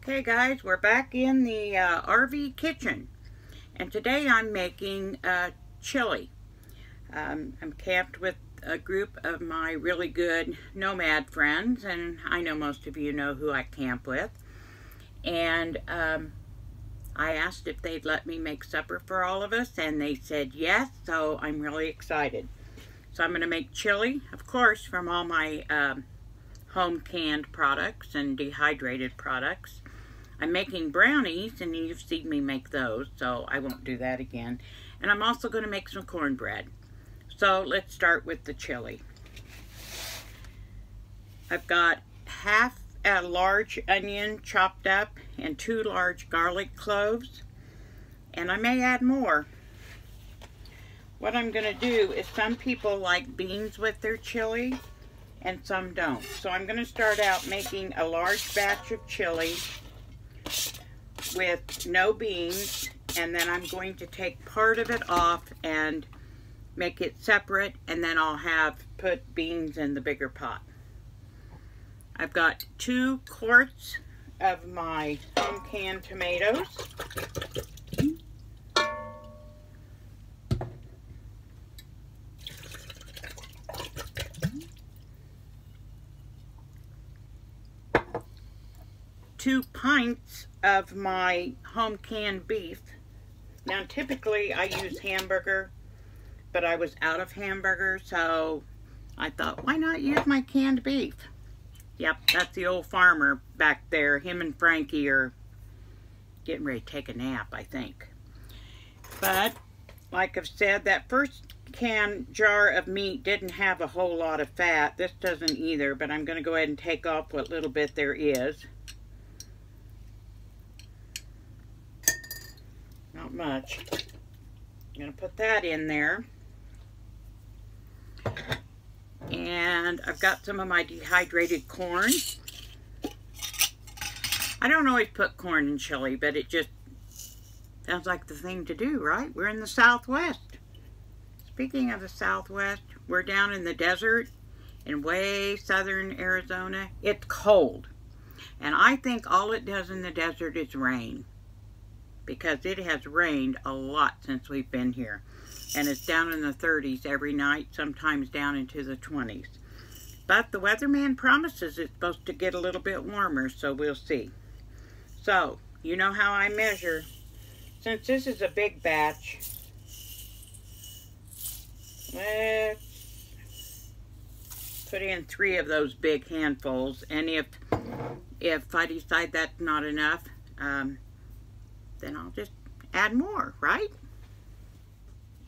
Okay guys, we're back in the RV kitchen, and today I'm making chili. I'm camped with a group of my really good nomad friends, and I know most of you know who I camp with. And I asked if they'd let me make supper for all of us, and they said yes, so I'm really excited. So I'm going to make chili, of course, from all my home canned products and dehydrated products. I'm making brownies, and you've seen me make those, so I won't do that again. And I'm also going to make some cornbread. So let's start with the chili. I've got half a large onion chopped up and 2 large garlic cloves, and I may add more. What I'm going to do is, some people like beans with their chili and some don't. So I'm going to start out making a large batch of chili with no beans, and then I'm going to take part of it off and make it separate, and then I'll put beans in the bigger pot. I've got 2 quarts of my home canned tomatoes. Two pints of my home canned beef. Now typically I use hamburger, but I was out of hamburger, so I thought, why not use my canned beef? Yep, that's the old farmer back there. Him and Frankie are getting ready to take a nap, I think. But like I've said, that first can jar of meat didn't have a whole lot of fat. This doesn't either, but I'm going to go ahead and take off what little bit there is. Not much. I'm going to put that in there. And I've got some of my dehydrated corn. I don't always put corn in chili, but it just sounds like the thing to do, right? We're in the Southwest. Speaking of the Southwest, we're down in the desert in way southern Arizona. It's cold. And I think all it does in the desert is rain, because it has rained a lot since we've been here. And it's down in the 30s every night, sometimes down into the 20s. But the weatherman promises it's supposed to get a little bit warmer, so we'll see. So, you know how I measure. Since this is a big batch, let's put in 3 of those big handfuls. And if I decide that's not enough, then I'll just add more, right?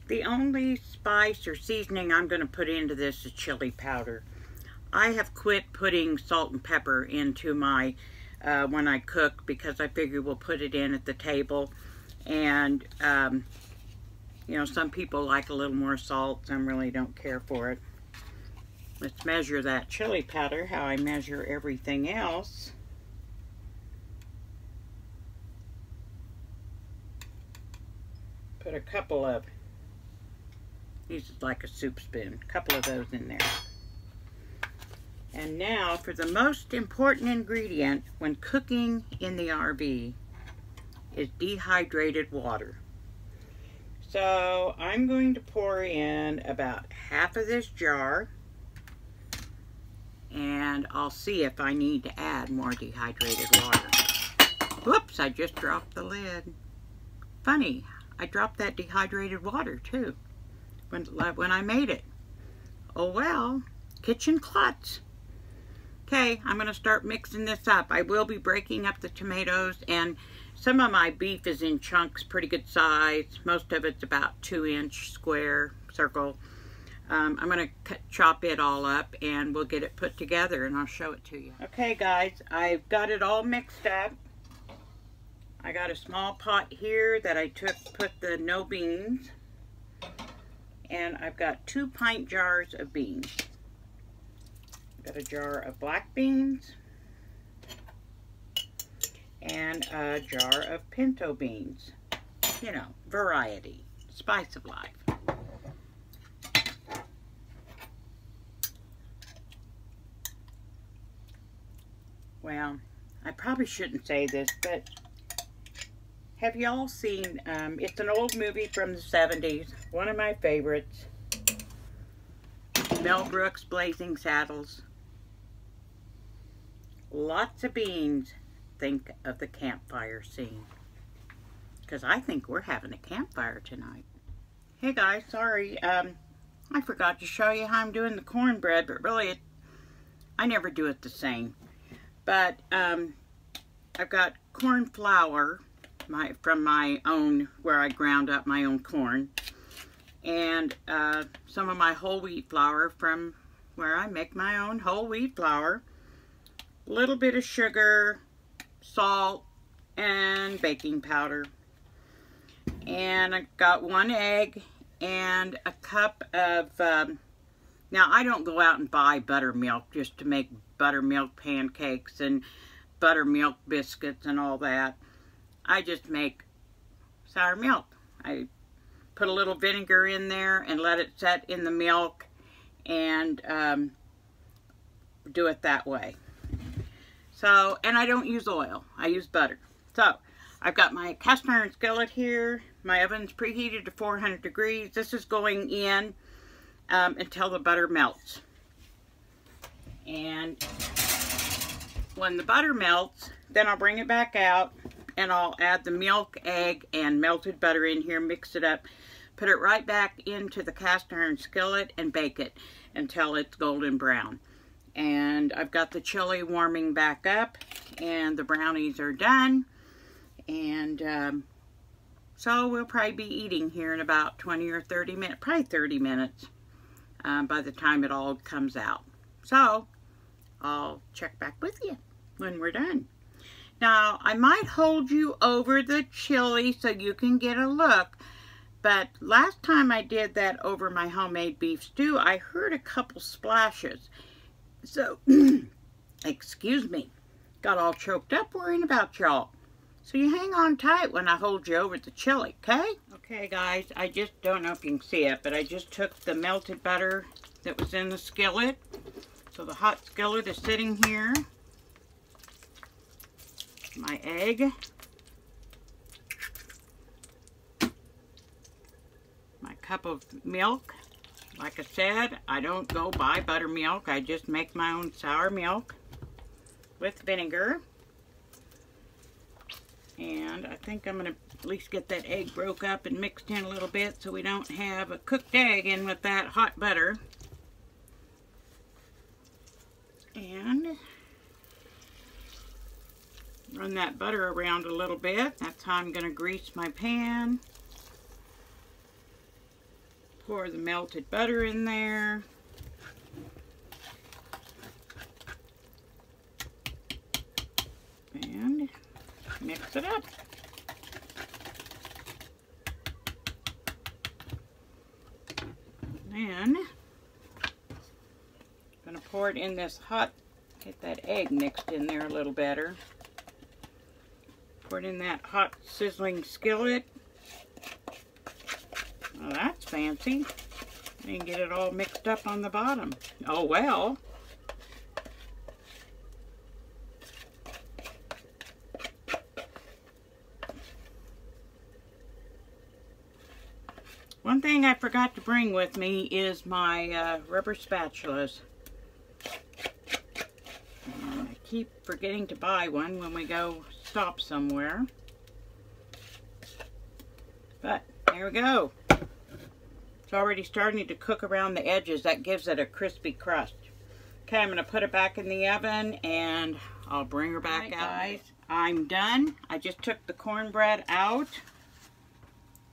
The only spice or seasoning I'm going to put into this is chili powder. I have quit putting salt and pepper into my, when I cook, because I figure we'll put it in at the table. And, you know, some people like a little more salt, some really don't care for it. Let's measure that chili powder, how I measure everything else. Put a couple of, these is like a soup spoon, a couple of those in there. And now for the most important ingredient when cooking in the RV is dehydrated water. So I'm going to pour in about half of this jar, and I'll see if I need to add more dehydrated water. Whoops, I just dropped the lid. Funny. I dropped that dehydrated water too when I made it. Oh well, kitchen klutz. Okay, I'm going to start mixing this up. I will be breaking up the tomatoes, and some of my beef is in chunks, pretty good size. Most of it's about 2-inch square circle. I'm going to chop it all up, and we'll get it put together, and I'll show it to you. Okay guys, I've got it all mixed up. I got a small pot here that I put the no beans, and I've got 2 pint jars of beans. Got a jar of black beans and a jar of pinto beans. You know, variety, spice of life. Well, I probably shouldn't say this, but have y'all seen, it's an old movie from the 70s, one of my favorites, Mel Brooks' Blazing Saddles. Lots of beans. Think of the campfire scene. Because I think we're having a campfire tonight. Hey guys, sorry, I forgot to show you how I'm doing the cornbread, but really, I never do it the same. But I've got corn flour from my own, where I ground up my own corn, and some of my whole wheat flour from where I make my own whole wheat flour, a little bit of sugar, salt, and baking powder. And I got 1 egg and a cup of, now I don't go out and buy buttermilk just to make buttermilk pancakes and buttermilk biscuits and all that. I just make sour milk. I put a little vinegar in there and let it set in the milk and do it that way. So, and I don't use oil. I use butter. So, I've got my cast iron skillet here. My oven's preheated to 400 degrees. This is going in until the butter melts. And when the butter melts, then I'll bring it back out and I'll add the milk, egg, and melted butter in here, mix it up, put it right back into the cast iron skillet and bake it until it's golden brown. And I've got the chili warming back up and the brownies are done. And so we'll probably be eating here in about 20 or 30 minutes, probably 30 minutes by the time it all comes out. So I'll check back with you when we're done. Now, I might hold you over the chili so you can get a look, but last time I did that over my homemade beef stew, I heard a couple splashes. So, excuse me, got all choked up worrying about y'all. So you hang on tight when I hold you over the chili, okay? Okay, guys, I just don't know if you can see it, but I just took the melted butter that was in the skillet. So the hot skillet is sitting here. My egg. My cup of milk. Like I said, I don't go buy buttermilk. I just make my own sour milk with vinegar. And I think I'm going to at least get that egg broke up and mixed in a little bit so we don't have a cooked egg in with that hot butter. And run that butter around a little bit. That's how I'm going to grease my pan. Pour the melted butter in there. And mix it up. Then I'm going to pour it in this hot, get that egg mixed in there a little better. Pour it in that hot sizzling skillet. Well, that's fancy. I didn't get it all mixed up on the bottom. Oh well. One thing I forgot to bring with me is my rubber spatulas. I keep forgetting to buy one when we go stop somewhere. But there we go. It's already starting to cook around the edges. That gives it a crispy crust. Okay, I'm going to put it back in the oven and I'll bring her back out. Guys, I'm done. I just took the cornbread out.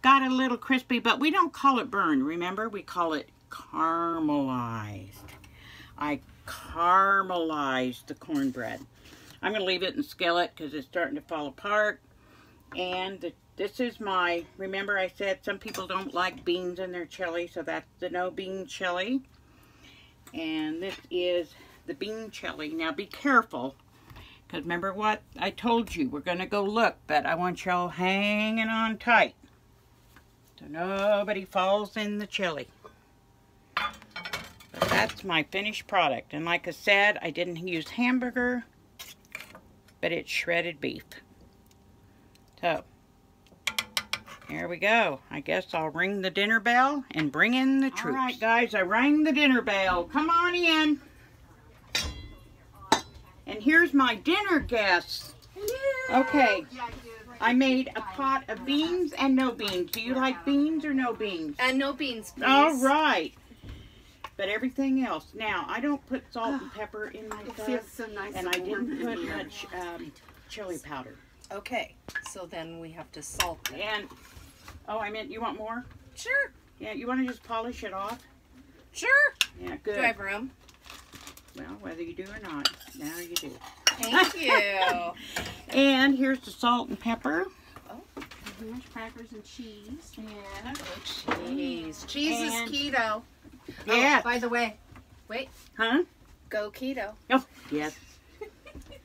Got a little crispy, but we don't call it burned. Remember, we call it caramelized. I caramelized the cornbread. I'm going to leave it in the skillet because it's starting to fall apart. And this is my, remember I said some people don't like beans in their chili, so that's the no bean chili. And this is the bean chili. Now be careful, because remember what I told you, we're going to go look, but I want y'all hanging on tight so nobody falls in the chili. But that's my finished product. And like I said, I didn't use hamburger. but it's shredded beef. So, here we go. I guess I'll ring the dinner bell and bring in the troops. All right, guys, I rang the dinner bell. Come on in. And here's my dinner guests. Okay, I made a pot of beans and no beans. Do you like beans or no beans? No beans, please. All right. But everything else. Now, I don't put salt and pepper in my stuff. It feels so nice and I didn't put much chili powder. Okay, so then we have to salt it. And, oh, I meant, you want more? Sure. Yeah, you want to just polish it off? Sure. Yeah, good. Do I have room? Well, whether you do or not, now you do. Thank you. And here's the salt and pepper. Oh, here's crackers and cheese. Yeah. Cheese. Cheese is keto. Yeah. Oh, by the way, wait. Huh? Go keto. Oh, yes.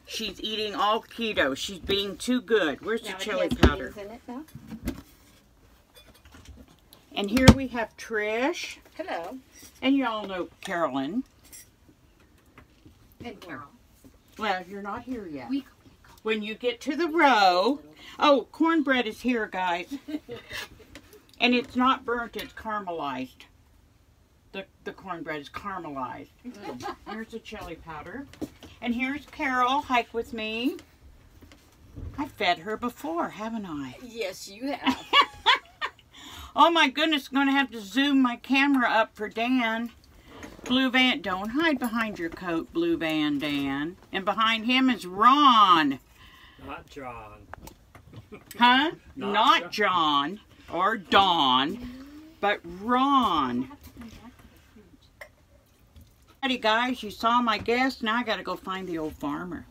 She's eating all keto. She's being too good. Where's the chili powder? In it now? And here we have Trish. Hello. And y'all know Carolyn. And Carol. Well, you're not here yet. When you get to the row... Oh, cornbread is here, guys. And it's not burnt, it's caramelized. The cornbread is caramelized. Here's the chili powder. And here's Carol, hike with me. I fed her before, haven't I? Yes, you have. Oh my goodness, I'm going to have to zoom my camera up for Dan. Blue Van, don't hide behind your coat, Blue Van Dan. And behind him is Ron. Not John. Huh? Not John or Dawn, but Ron. Alrighty guys, you saw my guest, now I gotta go find the old farmer.